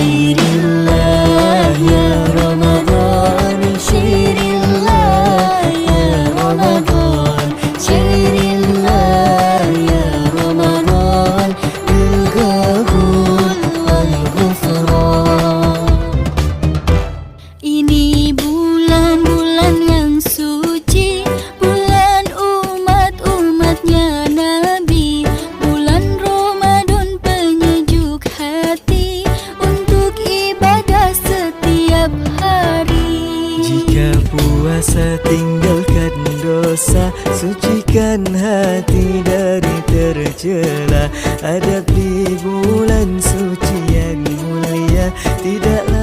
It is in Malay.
khairillah ya Ramadan, syairillah ya Ramadan, syairillah ya Ramadan, bil qabul wal ghufran. Ini bulan-bulan yang suci, bulan umat-umatnya Nabi, bulan Ramadan penyejuk hati untuk ibadah setiap hari. Jika puasa tinggalkan dosa, sucikan hati dari tercela. Adab di bulan suci yang mulia tidaklah